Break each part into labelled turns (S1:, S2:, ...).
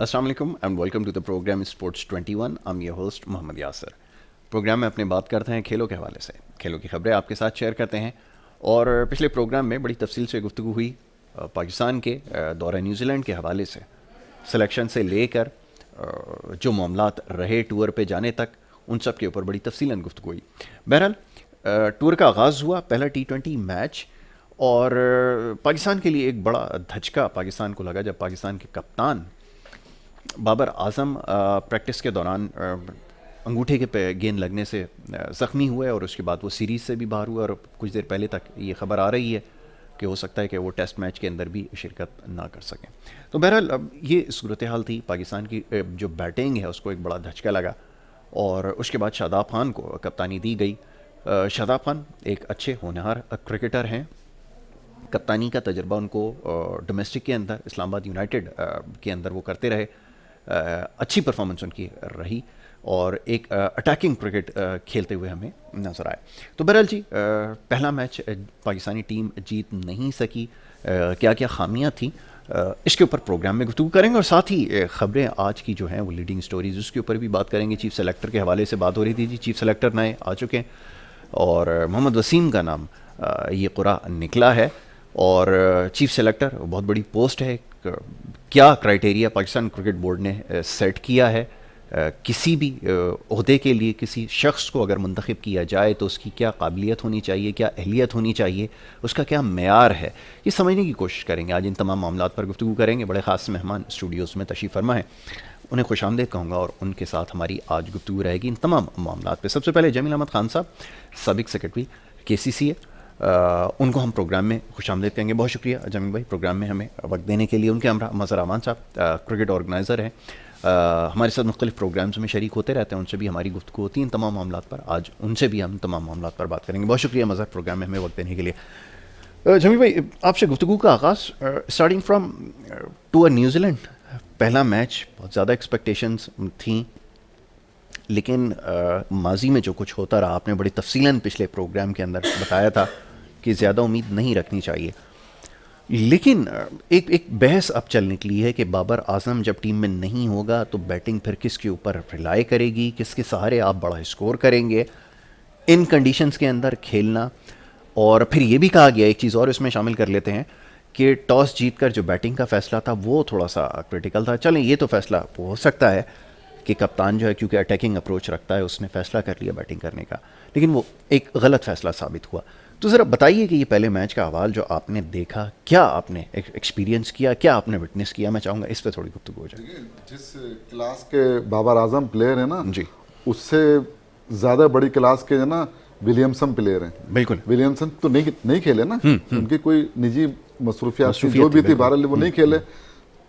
S1: अस्सलाम वालेकुम and welcome to the program sports 21। I am your host Mohammad Yasir. Program में अपने बात करते हैं खेलों के हवाले से, खेलों की खबरें आपके साथ शेयर करते हैं। और पिछले प्रोग्राम में बड़ी तफसील से गुफ्तगू हुई पाकिस्तान के दौरा न्यूजीलैंड के हवाले से, सिलेक्शन से लेकर जो मामलात रहे टूर पे जाने तक, उन सब के ऊपर बड़ी तफसीलन गुफ्तगू हुई। बहरहाल टूर का आगाज़ हुआ, पहला T20 मैच, और पाकिस्तान के लिए एक बड़ा धचका पाकिस्तान को लगा जब पाकिस्तान के कप्तान बाबर आजम प्रैक्टिस के दौरान अंगूठे के पे गेंद लगने से ज़ख्मी हुए और उसके बाद वो सीरीज़ से भी बाहर हुए। और कुछ देर पहले तक ये खबर आ रही है कि हो सकता है कि वो टेस्ट मैच के अंदर भी शिरकत ना कर सकें। तो बहरहाल अब ये सूरत हाल थी। पाकिस्तान की जो बैटिंग है उसको एक बड़ा धचका लगा और उसके बाद शादाब खान को कप्तानी दी गई। शादाब खान एक अच्छे होनहार क्रिकेटर हैं। कप्तानी का तजर्बा उनको डोमेस्टिक के अंदर इस्लामाबाद यूनाइटेड के अंदर वो करते रहे। अच्छी परफॉर्मेंस उनकी रही और एक अटैकिंग क्रिकेट खेलते हुए हमें नज़र आए। तो बहरहाल जी, पहला मैच पाकिस्तानी टीम जीत नहीं सकी। क्या क्या खामियां थी, इसके ऊपर प्रोग्राम में गुफ्तगू करेंगे और साथ ही खबरें आज की जो हैं वो लीडिंग स्टोरीज, उसके ऊपर भी बात करेंगे। चीफ सेलेक्टर के हवाले से बात हो रही थी जी, चीफ सेलेक्टर नए आ चुके हैं और मोहम्मद वसीम का नाम ये कुरा निकला है। और चीफ सेलेक्टर बहुत बड़ी पोस्ट है। क्या क्राइटेरिया पाकिस्तान क्रिकेट बोर्ड ने सेट किया है, किसी भी ओहदे के लिए किसी शख्स को अगर मुंतखब किया जाए तो उसकी क्या काबिलियत होनी चाहिए, क्या अहलियत होनी चाहिए, उसका क्या मेयार है, ये समझने की कोशिश करेंगे। आज इन तमाम मामलात पर गुफ्तगू करेंगे। बड़े ख़ास मेहमान स्टूडियोज़ में तशरीफ़ फरमा है, उन्हें खुशामदीद कहूँगा और उनके साथ हमारी आज गुफ्तगू रहेगी इन तमाम मामलात पर। सबसे पहले जमील अहमद खान साहब, साबिक सेक्रेटरी KCCA, उनको हम प्रोग्राम में खुशामदीद कहेंगे। बहुत शुक्रिया जमील भाई प्रोग्राम में हमें वक्त देने के लिए। उनके हमरा मज़हर अमान साहब, क्रिकेट ऑर्गेनाइज़र हैं, हमारे साथ मुख्तलिफ प्रोग्राम्स में शरीक होते रहते हैं, उनसे भी हमारी गुफ्तगू होती है इन तमाम मामलात पर। आज उनसे भी हम तमाम मामलात पर बात करेंगे। बहुत शुक्रिया मज़हर प्रोग्राम में हमें वक्त देने के लिए। जमील भाई, आपसे गुफ्तगू का आगाज़ स्टार्टिंग फ्राम टूर न्यूजीलैंड। पहला मैच, बहुत ज़्यादा एक्सपेक्टेशंस थी, लेकिन माजी में जो कुछ होता रहा, आपने बड़ी तफसीलन पिछले प्रोग्राम के अंदर बताया था कि ज़्यादा उम्मीद नहीं रखनी चाहिए। लेकिन एक बहस अब चल निकली है कि बाबर आजम जब टीम में नहीं होगा तो बैटिंग फिर किसके ऊपर रिलाई करेगी, किसके सहारे आप बड़ा स्कोर करेंगे, इन कंडीशंस के अंदर खेलना। और फिर ये भी कहा गया, एक चीज़ और इसमें शामिल कर लेते हैं कि टॉस जीतकर जो बैटिंग का फैसला था वो थोड़ा सा क्रिटिकल था। चलें, ये तो फैसला हो सकता है कि कप्तान जो है क्योंकि अटैकिंग अप्रोच रखता है उसने फैसला कर लिया बैटिंग करने का, लेकिन वो एक गलत फैसला साबित हुआ। तो ज़रा बताइए कि ये पहले मैच का अहवाल जो आपने देखा, क्या आपने एक्सपीरियंस किया, क्या आपने विटनेस किया, मैं चाहूँगा इस पर थोड़ी गुफ्तगू हो जाए।
S2: जिस क्लास के बाबर आजम प्लेयर है ना
S1: जी,
S2: उससे ज़्यादा बड़ी क्लास के है ना विलियमसन प्लेयर हैं।
S1: बिल्कुल।
S2: विलियमसन तो नहीं खेले ना, उनकी कोई निजी मसरूफियात जो भी थी, बहरहाल वो नहीं खेले,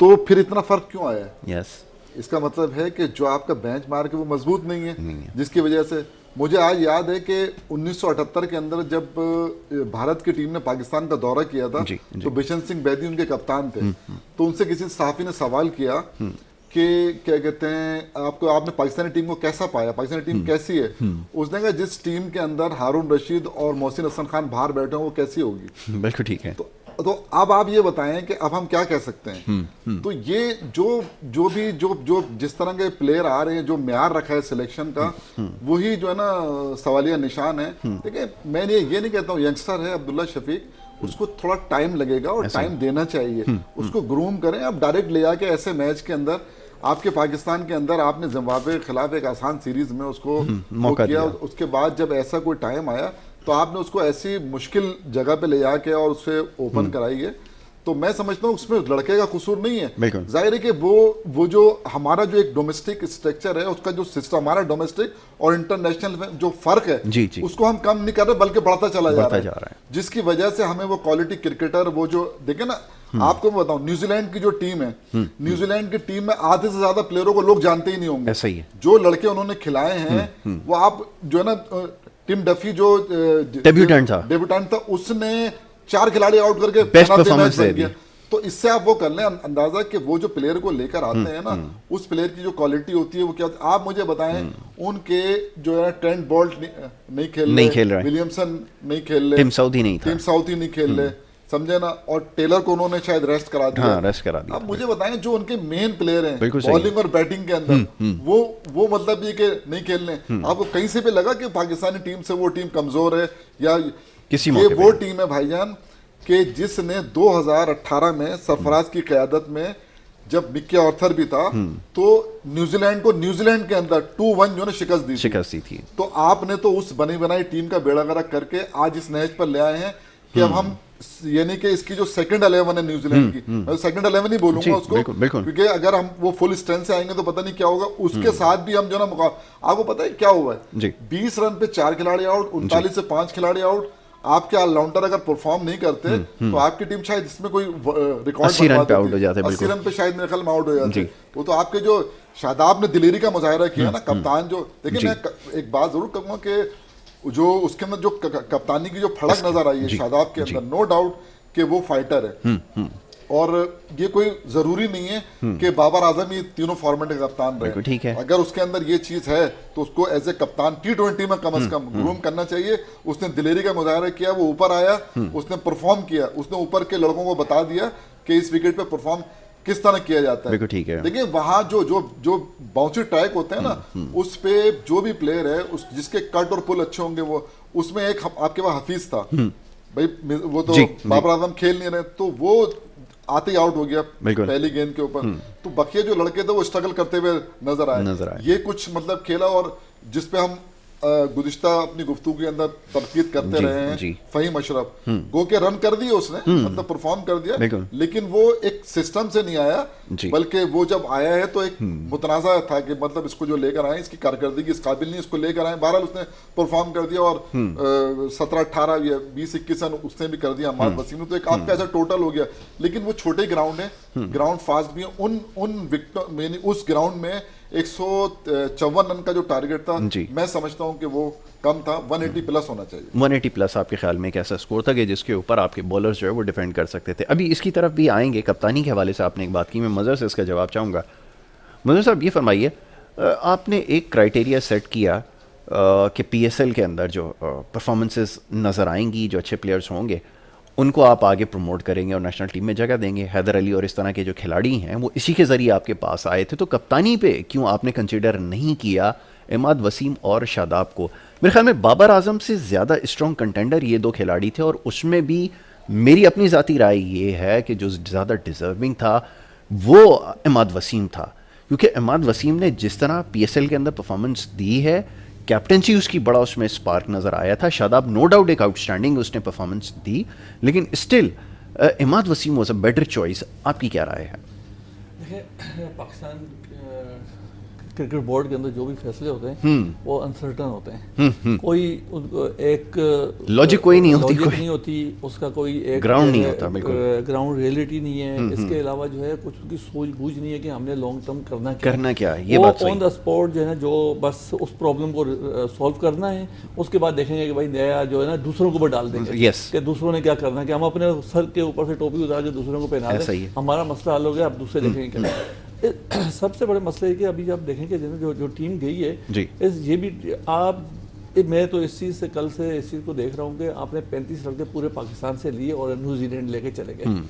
S2: तो फिर इतना फ़र्क क्यों आया?
S1: यस,
S2: इसका मतलब है कि जो आपका बेंच मार्क है वो मजबूत नहीं है, जिसकी वजह से मुझे आज याद है कि 1978 के अंदर जब भारत की टीम ने पाकिस्तान का दौरा किया था, तो बिशन सिंह बेदी उनके कप्तान थे। तो उनसे किसी सहाफ़ी ने सवाल किया कि क्या कहते हैं आपने पाकिस्तानी टीम को कैसा पाया, पाकिस्तानी टीम कैसी है? उसने कहा जिस टीम के अंदर हारून रशीद और मोहसिन हसन खान बाहर बैठे हो वो कैसी होगी।
S1: बिल्कुल ठीक है।
S2: तो अब आप ये बताएं कि अब हम क्या कह सकते हैं। तो ये जो भी जिस तरह के प्लेयर आ रहे हैं, जो म्यार रखा है सिलेक्शन का, वही जो है ना सवालिया निशान है। देखिए, मैं ये नहीं कहता हूँ, यंगस्टर है अब्दुल्ला शफीक, उसको थोड़ा टाइम लगेगा और टाइम देना चाहिए, उसको ग्रूम करें। आप डायरेक्ट ले आके ऐसे मैच के अंदर, आपके पाकिस्तान के अंदर आपने जिम्बाब्वे के खिलाफ एक आसान सीरीज में उसको मौका किया, उसके बाद जब ऐसा कोई टाइम आया तो आपने उसको ऐसी मुश्किल जगह पे ले जाके और उससे ओपन कराई है। तो मैं समझता हूँ उसमें लड़के का कसूर नहीं है। जाहिर है कि वो जो हमारा जो एक डोमेस्टिक स्ट्रक्चर है, उसका जो सिस्टम, हमारा डोमेस्टिक और इंटरनेशनल में जो फर्क है, जी। उसको हम कम नहीं कर रहे बल्कि बढ़ता चला जा रहा है, जिसकी वजह से हमें वो क्वालिटी क्रिकेटर, वो जो देखे ना, आपको मैं बताऊं, न्यूजीलैंड की जो टीम है, न्यूजीलैंड की टीम में आधे से ज्यादा प्लेयरों को लोग जानते ही नहीं होंगे।
S1: ऐसा ही है।
S2: जो लड़के उन्होंने खिलाए हैं, वो आप जो है ना, टिम डफी जो
S1: डेब्यूटेंट
S2: था, उसने 4 खिलाड़ी आउट करके
S1: बेस्ट परफॉर्मेंस दे दी।
S2: तो इससे आप वो कर लें अंदाजा कि वो जो प्लेयर को लेकर आते हैं ना, उस प्लेयर की जो क्वालिटी होती है वो क्या होती है। आप मुझे बताएं, उनके जो है ट्रेंट बोल्ट नहीं खेल रहे, विलियमसन नहीं खेल रहे,
S1: टिम साउथी नहीं
S2: खेल रहे, समझे ना, और टेलर को उन्होंने शायद रेस्ट करा दिया।
S1: हाँ, रेस्ट करा दिया।
S2: अब मुझे बताएं जो उनके मेन प्लेयर हैं
S1: बिल्कुल
S2: बॉलिंग और बैटिंग के अंदर, वो मतलब ये कि नहीं खेलने, आपको कहीं से भी लगा कि पाकिस्तानी टीम से वो टीम कमजोर है, या
S1: किसी
S2: ये
S1: मौके
S2: वो
S1: पे
S2: टीम है भाईजान कि जिसने 2018 में सरफराज की क़यादत में जब मिक्की ऑर्थर भी था तो न्यूजीलैंड को न्यूजीलैंड के अंदर 2-1 जो है शिकस्त दी थी। तो आपने तो उस बनी बनाई टीम का बेड़ा गर्क करके आज इस नहज पर ले आए हैं कि अब हम, यानी कि इसकी जो सेकंड 11 है न्यूजीलैंड की, मैं सेकंड 11 ही बोलूंगा उसको, क्योंकि अगर हम वो फुल स्ट्रेंथ से आएंगे तो पता नहीं क्या होगा। उसके साथ भी हम जो ना आपको पता है क्या हुआ है, 20 रन पे 4 खिलाड़ी आउट, 39 से 5 खिलाड़ी आउट। आपके ऑलराउंडर अगर परफॉर्म नहीं करते तो आपकी टीम शायद इसमें कोई रिकॉर्ड
S1: 80 रन पे आउट हो जाते,
S2: 80 रन पे शायद मेरे ख्याल में आउट हो जाते। वो तो आपके जो शादाब ने दिलेरी का मुजाहरा किया ना, कप्तान जो, देखिए मैं एक बात जरूर कहूंगा कि जो उसके अंदर जो कप्तानी की जो फड़क नजर आई है शादाब के अंदर, नो डाउट कि वो फाइटर है। और ये कोई जरूरी नहीं है कि बाबर आजम ही तीनों फॉर्मेट का कप्तान रहे,
S1: ठीक है।
S2: अगर उसके अंदर ये चीज है तो उसको एज ए कप्तान T20 में कम से कम ग्रूम करना चाहिए। उसने दिलेरी का मुजाहरा किया, वो ऊपर आया, उसने परफॉर्म किया, उसने ऊपर के लड़कों को बता दिया कि इस विकेट पे परफॉर्म किस तरह किया जाता है।
S1: ठीक है।
S2: देखिए वहां जो बाउंसी ट्रैक होते हैं ना, उस पे जो भी प्लेयर है उस जिसके कट और पुल अच्छे होंगे, वो उसमें एक आपके पास हफीज था भाई, वो तो बाबर आजम खेल नहीं रहे, तो वो आते ही आउट हो गया पहली गेंद के ऊपर। तो बकिया जो लड़के थे वो स्ट्रगल करते हुए नजर आए। ये कुछ मतलब खेला, और जिसपे हम गुज़िश्ता अपनी गुफ्तगू के अंदर तनकीद करते रहे हैं। फहीम अशरफ गो के रन कर दिए उसने, मतलब परफॉर्म कर दिया, लेकिन वो एक सिस्टम से नहीं आया, बल्कि वो जब आया है तो एक मुतनाज़ा था कि मतलब इसको जो लेकर आए, इसकी कारकर्दगी इस काबिल नहीं, इसको लेकर आए। बहरहाल उसने परफॉर्म कर दिया, और 17-18 या 20-21 रन उसने भी कर दिया अहमद वसीम ने, तो एक आपका ऐसा टोटल हो गया। लेकिन वो छोटे ग्राउंड है, ग्राउंड फास्ट भी है, उन विकेट उस ग्राउंड में 154 रन का जो टारगेट था, मैं समझता हूं कि वो कम था, 180 प्लस होना चाहिए।
S1: 180 प्लस आपके ख्याल में एक ऐसा स्कोर था कि जिसके ऊपर आपके बॉलर्स जो है वो डिफेंड कर सकते थे। अभी इसकी तरफ भी आएंगे, कप्तानी के हवाले से आपने एक बात की, मैं मज़र से इसका जवाब चाहूँगा। मज़र साहब ये फरमाइए, आपने एक क्राइटेरिया सेट किया कि PSL के अंदर जो परफॉर्मेंसेस नज़र आएंगी, जो अच्छे प्लेयर्स होंगे उनको आप आगे प्रमोट करेंगे और नेशनल टीम में जगह देंगे। हैदर अली और इस तरह के जो खिलाड़ी हैं वो इसी के ज़रिए आपके पास आए थे, तो कप्तानी पे क्यों आपने कंसिडर नहीं किया इमाद वसीम और शादाब को? मेरे ख्याल में बाबर आजम से ज़्यादा स्ट्रॉन्ग कंटेंडर ये दो खिलाड़ी थे, और उसमें भी मेरी अपनी ज़ाती राय ये है कि जो ज़्यादा डिज़र्विंग था वो इमाद वसीम था, क्योंकि इमाद वसीम ने जिस तरह PSL के अंदर परफॉर्मेंस दी है, कैप्टनसी उसकी बड़ा उसमें स्पार्क नज़र आया था। शादाब नो डाउट एक आउटस्टैंडिंग उसने परफॉर्मेंस दी, लेकिन still Imad Wasim was a better choice. आपकी क्या राय है?
S3: देखिए, पाकिस्तान क्रिकेट बोर्ड के अंदर जो भी फैसले होते हैं वो अनसर्टन होते हैं। कोई एक
S1: लॉजिक कोई नहीं होती,
S3: नहीं होती, उसका कोई एक
S1: ग्राउंड नहीं होता, बिल्कुल
S3: ग्राउंड रियलिटी नहीं है। इसके अलावा जो है कुछ उसकी सूझबूझ नहीं है कि हमने लॉन्ग टर्म करना क्या है। ये बात ऑन द स्पॉट जो है ना, जो बस उस प्रॉब्लम को सॉल्व करना है, उसके बाद देखेंगे कि भाई नया जो है ना दूसरों को ऊपर डाल देंगे कि दूसरों ने क्या करना है, कि हम अपने सर के ऊपर से टोपी उतार के दूसरों को पहना दें, हमारा मसला हल हो गया, अब दूसरे देखेंगे क्या। सबसे बड़े मसले है कि अभी आप देखेंगे जो टीम गई है, ये भी आप, मैं तो इस चीज़ से कल से इस चीज़ को देख रहा हूँ कि आपने 35 लड़के पूरे पाकिस्तान से लिए और न्यूजीलैंड लेके चले गए।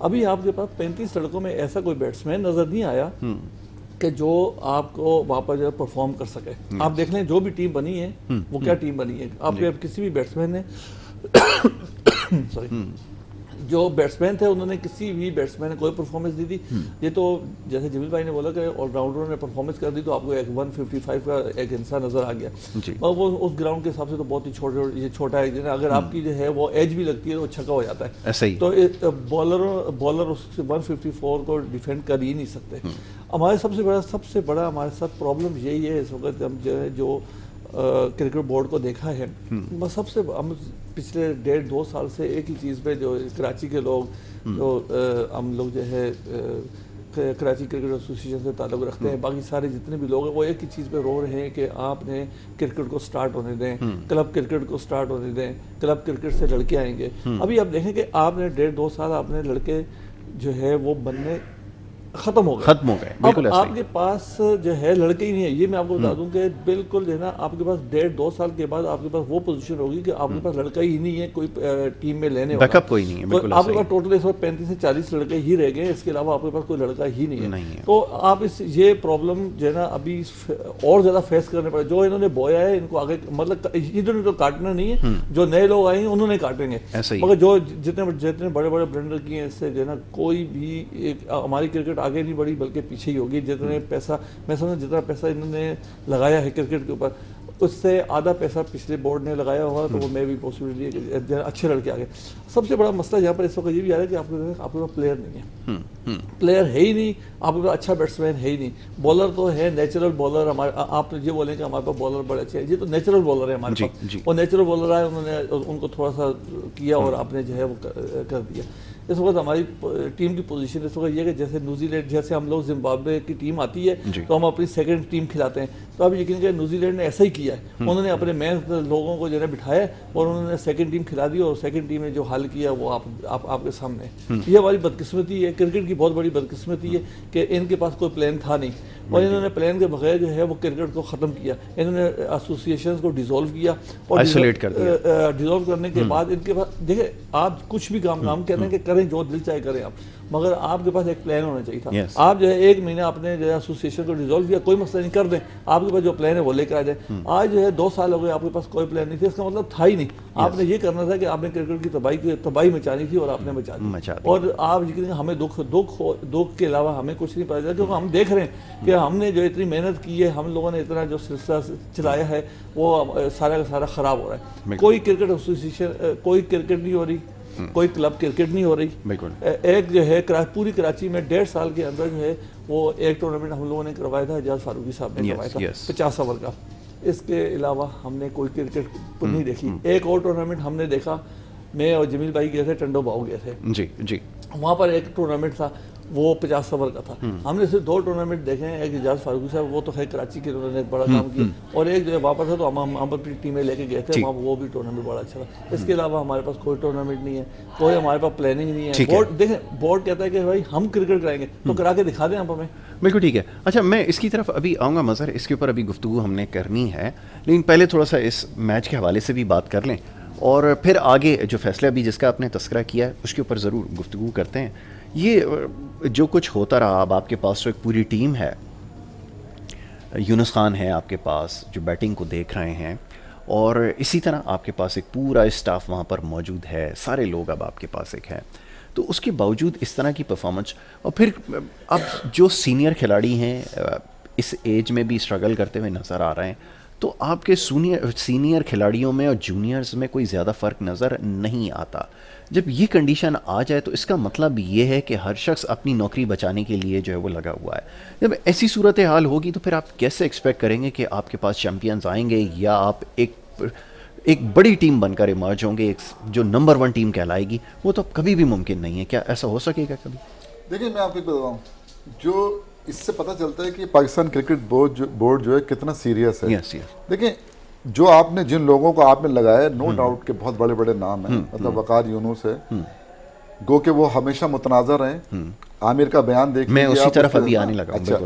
S3: अभी आपके पास 35 लड़कों में ऐसा कोई बैट्समैन नजर नहीं आया कि जो आपको वापस जो परफॉर्म कर सके। आप देख लें जो भी टीम बनी है वो क्या टीम बनी है। आपके किसी भी बैट्समैन ने सॉरी जो बैट्समैन थे उन्होंने किसी भी बैट्समैन ने कोई परफॉर्मेंस दी थी। ये तो जैसे जमील भाई ने बोला कि ऑलराउंडरों ने परफॉर्मेंस कर दी तो आपको एक 155 का एक इंसान नजर आ गया, और वो उस ग्राउंड के हिसाब से तो बहुत ही छोटा है। अगर आपकी जो है वो एज भी लगती है तो छक्का हो जाता है, ऐसा ही। तो बॉलर उस 154 को डिफेंड कर ही नहीं सकते। हमारे सबसे बड़ा हमारे साथ प्रॉब्लम यही है इस वक्त, हम जो क्रिकेट बोर्ड को देखा है, बस सबसे हम पिछले 1.5-2 साल से एक ही चीज़ पे जो कराची के लोग जो हम लोग जो है कराची क्रिकेट एसोसिएशन से ताल्लुक़ रखते हैं, बाकी सारे जितने भी लोग हैं वो एक ही चीज़ पे रो रहे हैं कि आपने क्रिकेट को स्टार्ट होने दें, क्लब क्रिकेट को स्टार्ट होने दें, क्लब क्रिकेट से लड़के आएंगे। अभी आप देखें कि आपने 1.5-2 साल आपने लड़के जो है वो बनने खत्म हो गए,
S1: बिल्कुल
S3: अब
S1: ऐसा ही।
S3: आपके पास जो है लड़के ही नहीं है। ये मैं आपको बता दूं कि बिल्कुल जो है ना आपके पास 1.5-2 साल के बाद आपके पास वो पोजीशन होगी कि आपके पास लड़का ही नहीं है कोई टीम में लेने वाला,
S1: बैकअप कोई नहीं है,
S3: तो
S1: बिल्कुल
S3: आपके
S1: ऐसा
S3: पास टोटल इस वक्त 35 से 40 लड़के ही रह गए, इसके अलावा आपके पास कोई लड़का ही नहीं है।
S1: ही।
S3: तो आप इस ये प्रॉब्लम जो है ना अभी और ज्यादा फेस करने पड़े। जो इन्होंने बोया है इनको आगे, मतलब इन्होंने तो काटना नहीं है, जो नए लोग आएंगे उन्होंने काटेंगे,
S1: ऐसा ही।
S3: मगर जो जितने जितने बड़े बड़े ब्लेंडर किए हैं इससे जो है ना कोई भी हमारी क्रिकेट आगे नहीं बढ़ी बल्कि पीछे ही होगी। जितने पैसा, मैं समझ जितना पैसा इन्होंने लगाया है क्रिकेट के ऊपर, उससे आधा पैसा पिछले बोर्ड ने लगाया हुआ, तो वो मैं भी पॉसिबिलिटी है कि अच्छे लड़के आ गए। सबसे बड़ा मसला यहाँ पर इस वक्त ये भी आ रहा है कि आपके पास प्लेयर नहीं है, प्लेयर है ही नहीं, आपके पास अच्छा बैट्समैन है ही नहीं। बॉलर तो है, नेचुरल बॉलर हमारे, आप ये बोलें कि हमारे पास बॉलर बड़े अच्छे हैं, ये तो नेचुरल बॉलर है हमारे पास। वो नेचुरल बॉलर आए, उन्होंने उनको थोड़ा सा किया और आपने जो है वो कर दिया। इस वक्त हमारी टीम की पोजीशन इस वक्त ये है कि जैसे न्यूजीलैंड, जैसे हम लोग जिम्बाब्वे की टीम आती है तो हम अपनी सेकंड टीम खिलाते हैं, तो अब यकीन करें न्यूजीलैंड ने ऐसा ही किया है। उन्होंने अपने मेन लोगों को जो है बिठाया और उन्होंने सेकंड टीम खिला दी, और सेकंड टीम ने जो हाल किया वो आपके सामने। ये हमारी बदकिस्मती है, क्रिकेट की बहुत बड़ी बदकिस्मती है कि इनके पास कोई प्लान था नहीं, और इन्होंने प्लान के बगैर जो है वो क्रिकेट को ख़त्म किया। इन्होंने एसोसिएशन को डिसॉल्व किया और
S1: आइसोलेट कर दिया।
S3: डिसॉल्व करने के बाद इनके पास, देखिए आप कुछ भी काम कहते हैं कि करें, जो दिल चाहे करें आप, मगर आपके पास एक प्लान होना चाहिए था। आप जो है एक महीना आपने जो है एसोसिएशन को डिसॉल्व किया, कोई मसला नहीं, कर दें, आपके पास जो प्लान है वो लेकर आ जाए। आज जो है 2 साल हो गए आपके पास कोई प्लान नहीं था, इसका मतलब था ही नहीं। आपने ये करना था कि आपने क्रिकेट की तबाही मचानी थी और आपने मचा दी। और आप यकीन, हमें दुख के अलावा हमें कुछ नहीं पता चला, क्योंकि हम देख रहे हैं कि हमने जो इतनी मेहनत की है, हम लोगों ने इतना जो सिलसिला चलाया है वो सारा का सारा खराब हो रहा है। कोई क्रिकेट एसोसिएशन, कोई क्रिकेट नहीं हो रही, कोई क्लब क्रिकेट नहीं हो रही। एक जो है पूरी कराची में 1.5 साल के अंदर जो है वो एक टूर्नामेंट हम लोगों ने करवाया था, एजाज फारूकी साहब ने करवाया था 50 ओवर का। इसके अलावा हमने कोई क्रिकेट नहीं देखी। एक और टूर्नामेंट हमने देखा, मैं और जमील भाई गए थे, टंडो बाऊ गए थे जी, वहाँ पर एक टूर्नामेंट था, वो 50 ओवर का था। हमने सिर्फ 2 टूर्नामेंट देखे हैं, एक एजाज फारूकी साहब, वो तो खैर कराची के उन्होंने एक बड़ा काम किया, और एक जो है वापस था तो हम अपनी टीमें लेके गए थे वहाँ, वो भी टूर्नामेंट बड़ा अच्छा था। इसके अलावा हमारे पास कोई टूर्नामेंट नहीं है, कोई हमारे पास प्लानिंग नहीं है। बोर्ड देखें, बोर्ड कहता है कि भाई हम क्रिकेट कराएंगे, तो करा के दिखा दें आप हमें।
S1: बिल्कुल ठीक है। अच्छा, मैं इसकी तरफ अभी आऊँगा मज़हर, इसके ऊपर अभी गुफ्तगू हमने करनी है, लेकिन पहले थोड़ा सा इस मैच के हवाले से भी बात कर लें, और फिर आगे जो फैसला अभी जिसका आपने तस्करा किया है उसके ऊपर ज़रूर गुफ्तगू करते हैं। ये जो कुछ होता रहा, अब आपके पास तो एक पूरी टीम है, यूनुस खान है आपके पास जो बैटिंग को देख रहे हैं, और इसी तरह आपके पास एक पूरा स्टाफ वहाँ पर मौजूद है, सारे लोग अब आपके पास एक हैं, तो उसके बावजूद इस तरह की परफॉर्मेंस, और फिर अब जो सीनियर खिलाड़ी हैं इस एज में भी स्ट्रगल करते हुए नज़र आ रहे हैं, तो आपके सीनियर खिलाड़ियों में और जूनियर्स में कोई ज़्यादा फ़र्क नज़र नहीं आता। जब ये कंडीशन आ जाए तो इसका मतलब ये है कि हर शख्स अपनी नौकरी बचाने के लिए जो है वो लगा हुआ है। जब ऐसी सूरत हाल होगी तो फिर आप कैसे एक्सपेक्ट करेंगे कि आपके पास चैम्पियंस आएंगे, या आप एक बड़ी टीम बनकर इमर्ज होंगे, एक जो नंबर 1 टीम कहलाएगी, वो तो कभी भी मुमकिन नहीं है। क्या ऐसा हो सकेगा कभी?
S2: देखिए, मैं आपको बताऊँ, जो इससे पता चलता है कि पाकिस्तान क्रिकेट बोर्ड जो है कितना सीरियस है। देखिए, जो आपने जिन लोगों को आपने लगाया, नो डाउट के बहुत बड़े बड़े नाम हैं, मतलब वकार यूनुस है, गो के वो हमेशा मुतनाज़र हैं। आमिर का बयान देख,
S1: मैं उसी तरफ अभी आने लगा।
S2: अच्छा,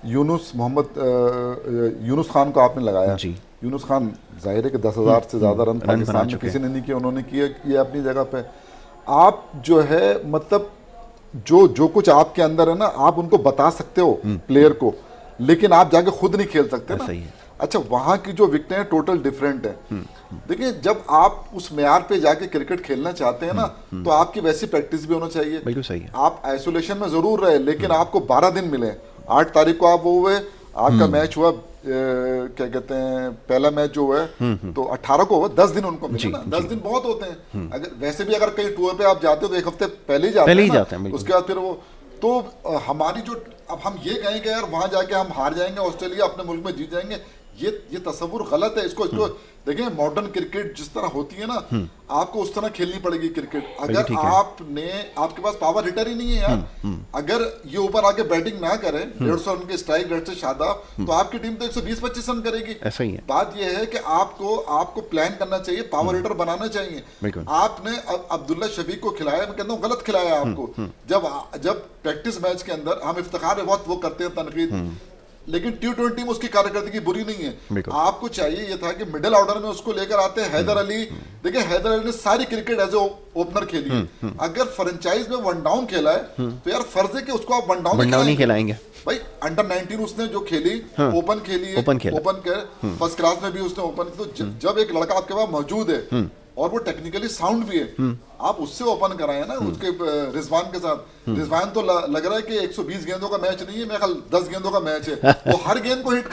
S2: यूनुस खान को आपने लगाया जी। यूनुस खान जाहिर है कि 10,000 से ज़्यादा रन पाकिस्तान में किसी ने नहीं किए, उन्होंने किए अपनी जगह पे। आप जो है मतलब जो कुछ आपके अंदर है ना, आप उनको बता सकते हो प्लेयर को, लेकिन आप जाके खुद नहीं खेल सकते ना। अच्छा, वहां की जो विकेटें हैं टोटल डिफरेंट है। देखिए, जब आप उस मेयार पे जाके क्रिकेट खेलना चाहते हैं ना, तो आपकी वैसी प्रैक्टिस भी होना चाहिए।
S1: बिल्कुल सही है।
S2: आप आइसोलेशन में जरूर रहे, लेकिन आपको 12 दिन मिले। 8 तारीख को आप वो हुए, आपका मैच हुआ, क्या कहते हैं, पहला मैच जो है तो 18 को हुआ, 10 दिन उनको मिले ना। 10 दिन बहुत होते हैं। अगर वैसे भी अगर कहीं टूर पे आप जाते हो तो 1 हफ्ते पहले ही जाते हैं। उसके बाद फिर वो तो हमारी जो, अब हम ये कहें कि यार वहां जाके हम हार जाएंगे, ऑस्ट्रेलिया अपने मुल्क में जीत जाएंगे, ये तस्वुर गलत है। इसको देखिए, मॉडर्न क्रिकेट जिस तरह होती है ना, आपको उस तरह खेलनी पड़ेगी क्रिकेट। अगर आपके पास पावर हिटर ही नहीं है यार, अगर ये ऊपर आके बैटिंग ना करे 150 रन के स्ट्राइक रेट से शादाब, तो आपकी टीम तो 120-25 रन करेगी।
S1: ऐसा ही है।
S2: बात ये है कि आपको प्लान करना चाहिए, पावर हिटर बनाना चाहिए। आपने अब्दुल्ला शफीक को खिलाया, मैं कहता हूँ गलत खिलाया आपको। जब प्रैक्टिस मैच के अंदर हम इफ्तिखार बहुत वो करते हैं तनकीद, लेकिन T20 में उसकी कारकर्दगी बुरी नहीं है। आपको चाहिए ये था कि मिडिल ऑर्डर में उसको लेकर आते हैं। हैदर अली, देखिए हैदर अली ने सारी क्रिकेट एज ए ओपनर खेली है। अगर फ्रेंचाइज में वन डाउन खेला है तो यार फर्ज है कि उसको आप वन डाउन नहीं खिलाएंगे भाई। अंडर 19 उसने जो खेली, ओपन खेली है, ओपन कर फर्स्ट क्लास में भी उसने ओपन। तो जब एक लड़का आपके पास मौजूद है और वो टेक्निकली साउंड भी है, आप उससे ओपन कराए ना, उसके रिजवान के साथ। रिजवान तो लग रहा है कि 120 गेंदों का मैच नहीं है, मेरे ख्याल 10 गेंदों का मैच है। वो हर गेंद को हिट